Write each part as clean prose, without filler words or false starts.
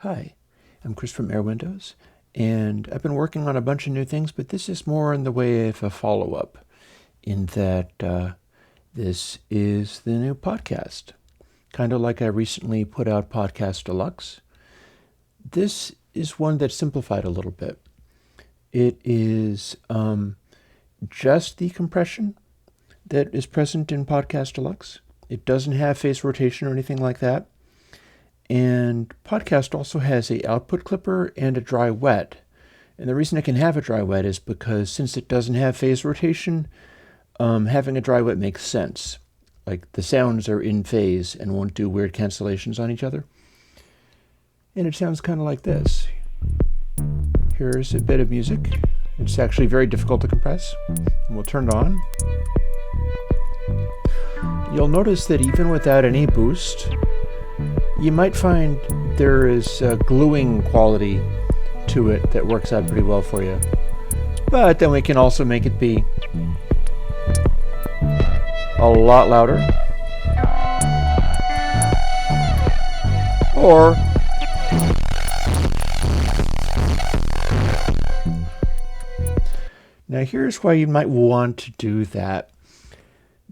Hi, I'm Chris from Airwindows, and I've been working on a bunch of new things, but this is more in the way of a follow-up, in that this is the new podcast. Kind of like I recently put out PodcastDeluxe. This is one that's simplified a little bit. It is just the compression that is present in PodcastDeluxe. It doesn't have phase rotation or anything like that. And Podcast also has a output clipper and a dry wet. And the reason it can have a dry wet is because since it doesn't have phase rotation, having a dry wet makes sense. Like the sounds are in phase and won't do weird cancellations on each other. And it sounds kind of like this. Here's a bit of music. It's actually very difficult to compress. And we'll turn it on. You'll notice that even without any boost, you might find there is a gluing quality to it that works out pretty well for you. But then we can also make it be a lot louder. Or now here's why you might want to do that.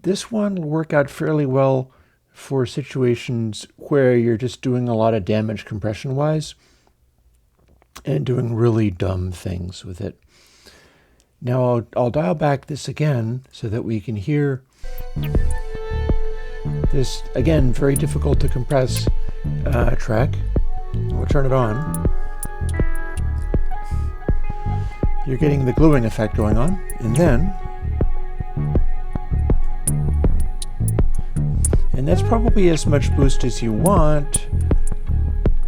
This one will work out fairly well for situations where you're just doing a lot of damage compression-wise and doing really dumb things with it. Now I'll dial back this again so that we can hear this, again, very difficult to compress track. We'll turn it on. You're getting the gluing effect going on, and then and that's probably as much boost as you want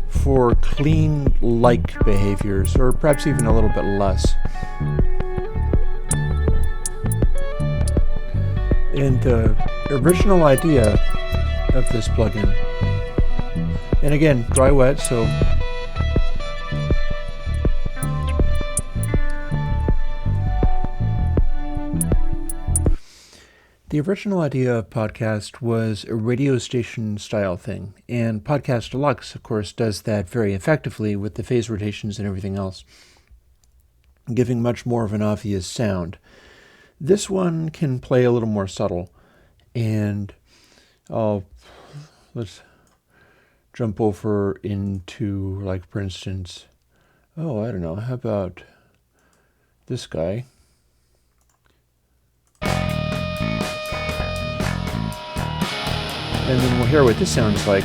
for clean-like behaviors, or perhaps even a little bit less. And the original idea of this plugin, and again, dry wet, so the original idea of podcast was a radio station style thing, and PodcastDeluxe, of course, does that very effectively with the phase rotations and everything else, giving much more of an obvious sound. This one can play a little more subtle, and let's jump over into, like, for instance, I don't know, how about this guy? And then we'll hear what this sounds like.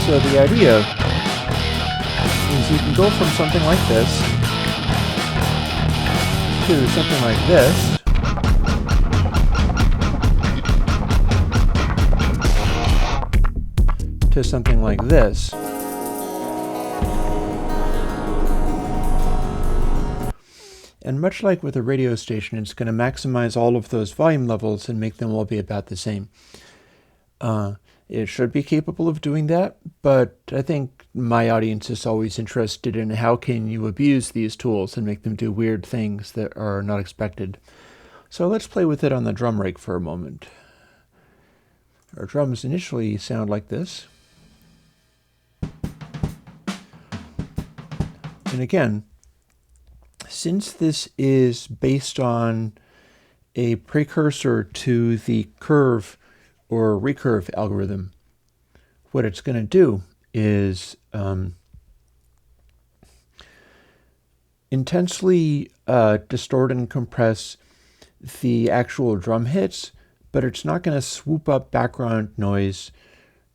So the idea is you can go from something like this to something like this. To something like this. And much like with a radio station, it's going to maximize all of those volume levels and make them all be about the same. It should be capable of doing that, but I think my audience is always interested in how can you abuse these tools and make them do weird things that are not expected. So let's play with it on the drum rake for a moment. Our drums initially sound like this. And again, since this is based on a precursor to the curve or recurve algorithm, what it's going to do is intensely distort and compress the actual drum hits, but it's not going to swoop up background noise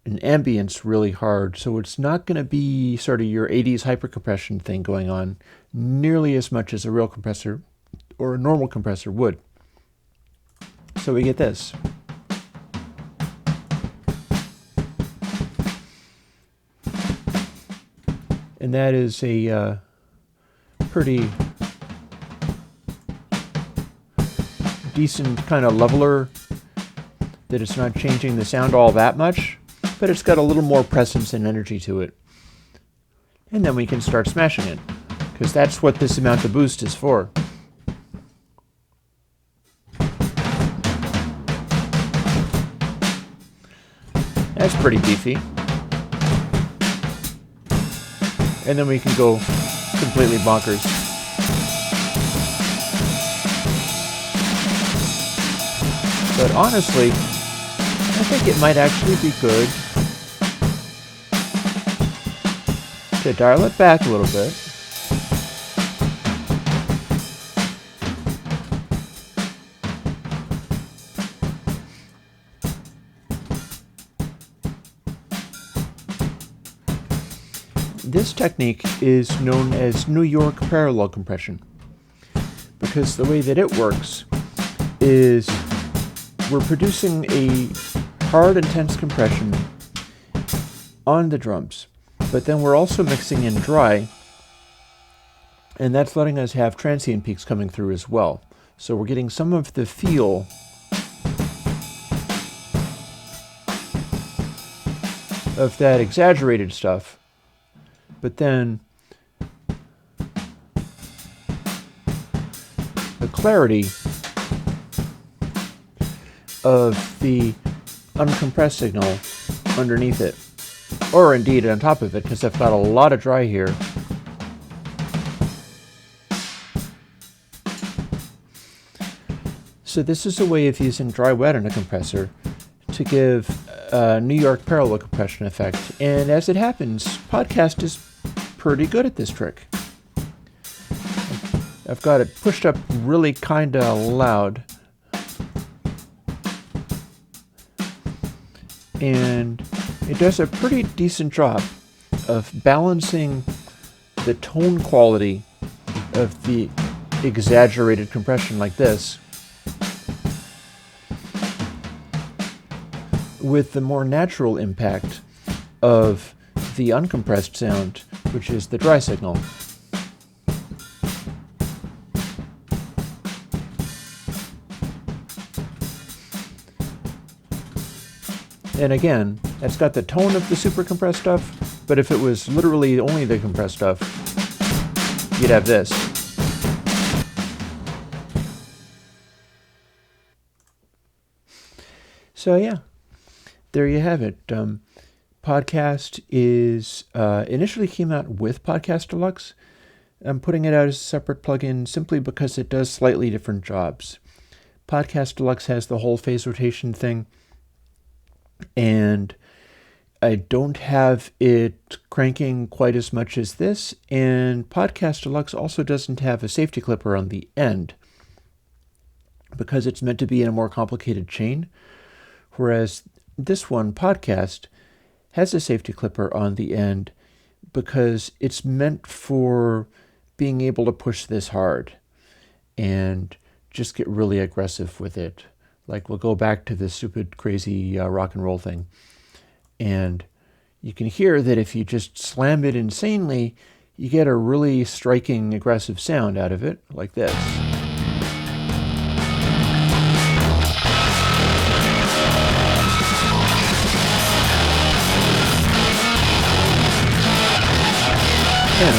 and ambience really hard, so it's not going to be sort of your 80s hypercompression thing going on nearly as much as a real compressor or a normal compressor would. So we get this. And that is a pretty decent kind of leveler that it's not changing the sound all that much, but it's got a little more presence and energy to it. And then we can start smashing it, because that's what this amount of boost is for. That's pretty beefy. And then we can go completely bonkers. But honestly, I think it might actually be good to dial it back a little bit. This technique is known as New York parallel compression, because the way that it works is we're producing a hard, intense compression on the drums, but then we're also mixing in dry, and that's letting us have transient peaks coming through as well. So we're getting some of the feel of that exaggerated stuff, but then the clarity of the uncompressed signal underneath it, or indeed on top of it, because I've got a lot of dry here. So this is a way of using dry wet in a compressor to give a New York parallel compression effect, and as it happens, Podcast is pretty good at this trick. I've got it pushed up really kinda loud, and it does a pretty decent job of balancing the tone quality of the exaggerated compression like this with the more natural impact of the uncompressed sound, which is the dry signal. And again, that's got the tone of the super compressed stuff, but if it was literally only the compressed stuff, you'd have this. So yeah, there you have it. Podcast is initially came out with PodcastDeluxe. I'm putting it out as a separate plugin simply because it does slightly different jobs. PodcastDeluxe has the whole phase rotation thing, and I don't have it cranking quite as much as this, and PodcastDeluxe also doesn't have a safety clipper on the end because it's meant to be in a more complicated chain, whereas this one, Podcast, has a safety clipper on the end because it's meant for being able to push this hard and just get really aggressive with it. Like, we'll go back to this stupid, crazy rock and roll thing. And you can hear that if you just slam it insanely, you get a really striking, aggressive sound out of it, like this. And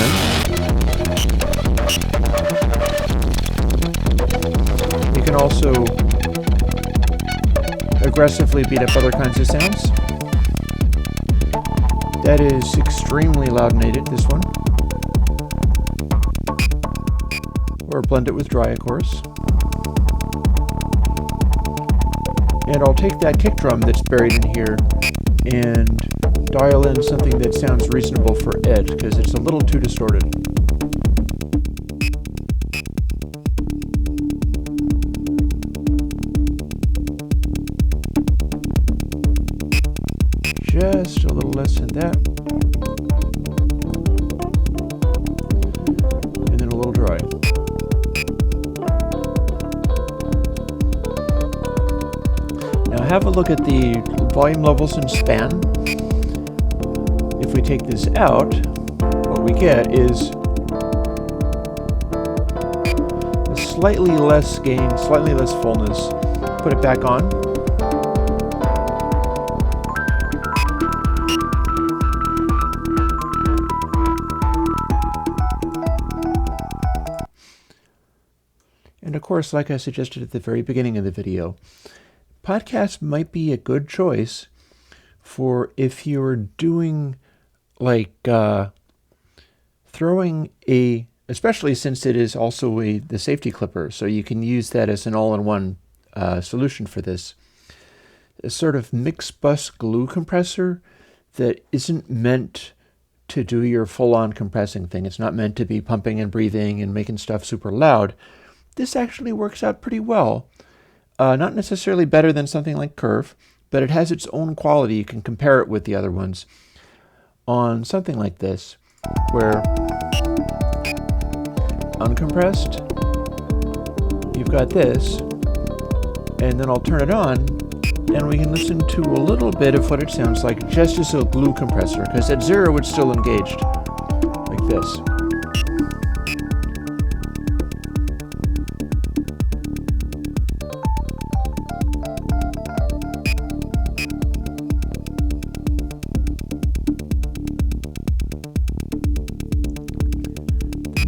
you can also aggressively beat up other kinds of sounds. That is extremely loudinated, this one. Or blend it with dry, of course. And I'll take that kick drum that's buried in here and dial in something that sounds reasonable for it, because it's a little too distorted. Just a little less than that. And then a little dry. Now have a look at the volume levels and span. If we take this out, what we get is a slightly less gain, slightly less fullness. Put it back on. And of course, like I suggested at the very beginning of the video, podcast might be a good choice for if you're doing like throwing especially since it is also the safety clipper, so you can use that as an all-in-one solution for this. A sort of mixed bus glue compressor that isn't meant to do your full-on compressing thing. It's not meant to be pumping and breathing and making stuff super loud. This actually works out pretty well. Not necessarily better than something like Recurve, but it has its own quality. You can compare it with the other ones. On something like this, where uncompressed, you've got this, and then I'll turn it on, and we can listen to a little bit of what it sounds like just as a glue compressor, because at 0 it's still engaged, like this.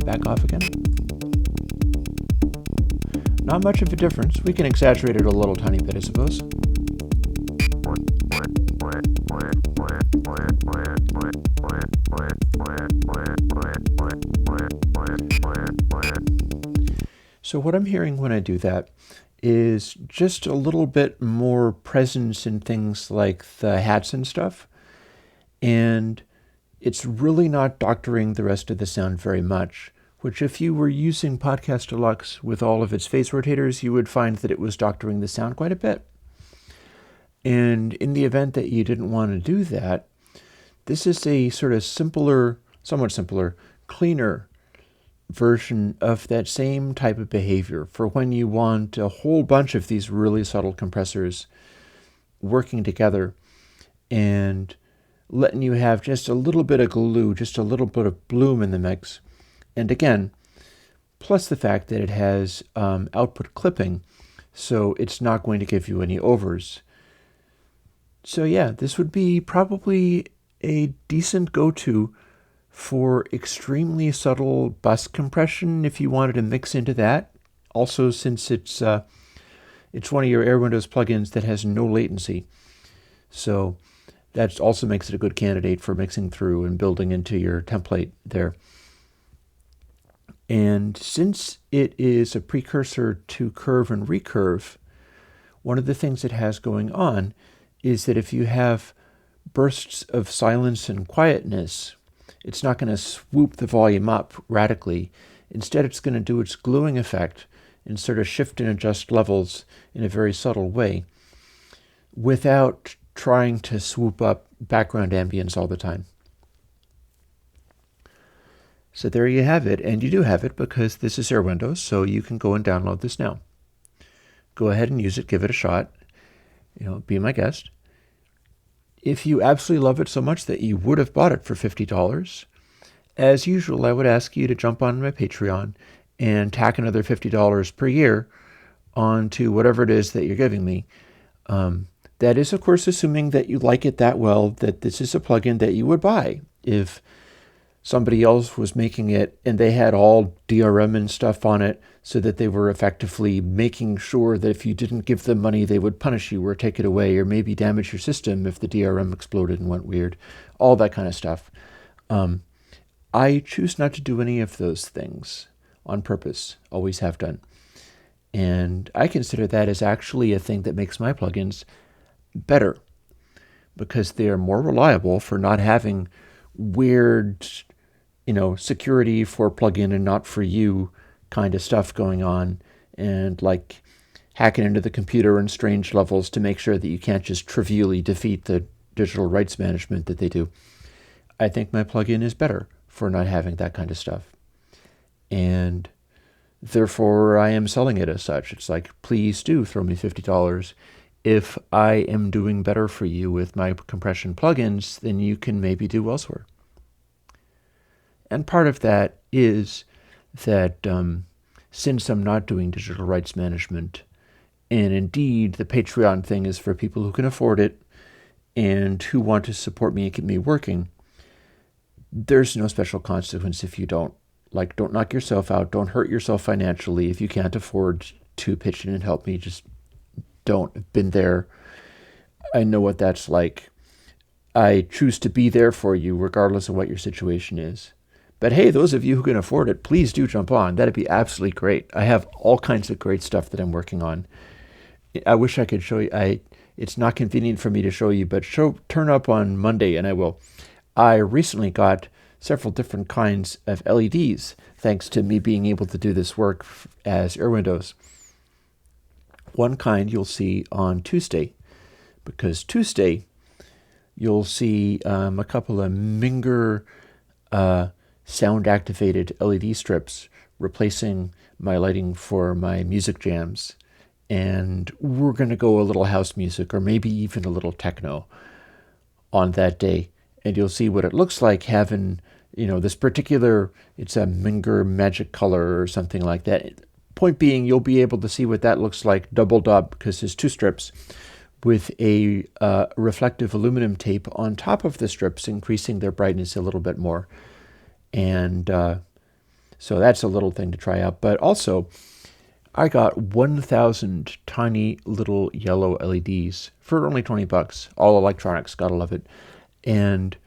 Back off again. Not much of a difference. We can exaggerate it a little tiny bit, I suppose. So what I'm hearing when I do that is just a little bit more presence in things like the hats and stuff. And it's really not doctoring the rest of the sound very much, which if you were using PodcastDeluxe with all of its phase rotators, you would find that it was doctoring the sound quite a bit. And in the event that you didn't want to do that, this is a sort of simpler, somewhat simpler, cleaner version of that same type of behavior for when you want a whole bunch of these really subtle compressors working together and letting you have just a little bit of glue, just a little bit of bloom in the mix. And again, plus the fact that it has output clipping, so it's not going to give you any overs. So yeah, this would be probably a decent go-to for extremely subtle bus compression if you wanted to mix into that. Also, since it's one of your Airwindows plugins that has no latency. So that also makes it a good candidate for mixing through and building into your template there. And since it is a precursor to Recurve and Recurve, one of the things it has going on is that if you have bursts of silence and quietness, it's not going to swoop the volume up radically. Instead, it's going to do its gluing effect and sort of shift and adjust levels in a very subtle way without trying to swoop up background ambience all the time. So there you have it, and you do have it because this is Airwindows, so you can go and download this now. Go ahead and use it, give it a shot, be my guest. If you absolutely love it so much that you would have bought it for $50, as usual, I would ask you to jump on my Patreon and tack another $50 per year onto whatever it is that you're giving me. That is, of course, assuming that you like it that well, that this is a plugin that you would buy. If somebody else was making it and they had all DRM and stuff on it so that they were effectively making sure that if you didn't give them money, they would punish you or take it away or maybe damage your system if the DRM exploded and went weird, all that kind of stuff. I choose not to do any of those things on purpose, always have done. And I consider that as actually a thing that makes my plugins better because they are more reliable for not having weird, security for plugin and not for you kind of stuff going on and like hacking into the computer in strange levels to make sure that you can't just trivially defeat the digital rights management that they do. I think my plugin is better for not having that kind of stuff. And therefore, I am selling it as such. It's like, please do throw me $50. If I am doing better for you with my compression plugins, then you can maybe do elsewhere. And part of that is that since I'm not doing digital rights management, and indeed the Patreon thing is for people who can afford it and who want to support me and keep me working, there's no special consequence if you don't. Like, don't knock yourself out. Don't hurt yourself financially. If you can't afford to pitch in and help me, just don't. I've been there. I know what that's like. I choose to be there for you regardless of what your situation is. But hey, those of you who can afford it, please do jump on. That'd be absolutely great. I have all kinds of great stuff that I'm working on. I wish I could show you. It's not convenient for me to show you, but turn up on Monday and I will. I recently got several different kinds of LEDs thanks to me being able to do this work as Airwindows. One kind you'll see on Tuesday, because Tuesday you'll see a couple of Minger sound-activated LED strips replacing my lighting for my music jams. And we're going to go a little house music or maybe even a little techno on that day. And you'll see what it looks like having, this particular, it's a Minger magic color or something like that. Point being, you'll be able to see what that looks like doubled up because there's two strips with a reflective aluminum tape on top of the strips, increasing their brightness a little bit more. And so that's a little thing to try out. But also, I got 1,000 tiny little yellow LEDs for only $20. All electronics, gotta love it. And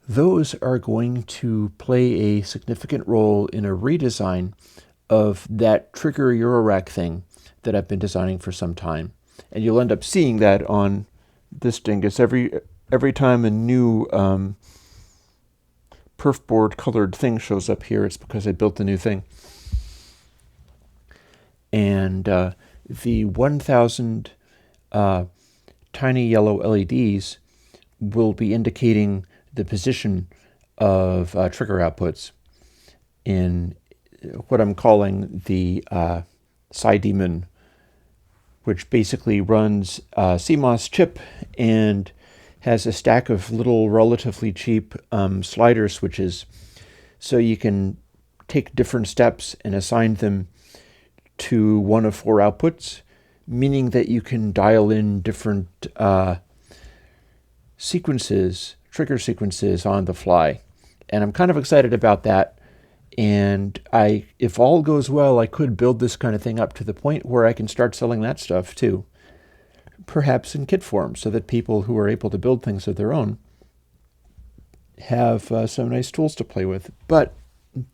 those are going to play a significant role in a redesign of that trigger Eurorack thing that I've been designing for some time. And you'll end up seeing that on this dingus every time a new perf board colored thing shows up here. It's because I built a new thing. And the 1,000 tiny yellow LEDs will be indicating the position of trigger outputs in what I'm calling the side daemon, which basically runs a CMOS chip and has a stack of little relatively cheap slider switches. So you can take different steps and assign them to one of four outputs, meaning that you can dial in different trigger sequences on the fly. And I'm kind of excited about that. And if all goes well, I could build this kind of thing up to the point where I can start selling that stuff too, perhaps in kit form, so that people who are able to build things of their own have some nice tools to play with. But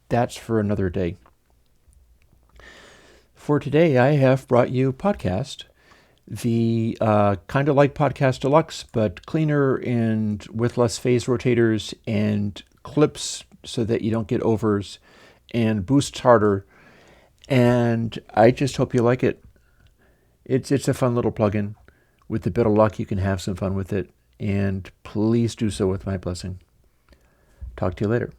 that's for another day. For today, I have brought you Podcast, the kind of like PodcastDeluxe, but cleaner and with less phase rotators and clips so that you don't get overs and boosts harder. And I just hope you like it. It's a fun little plugin. With a bit of luck, you can have some fun with it. And please do so with my blessing. Talk to you later.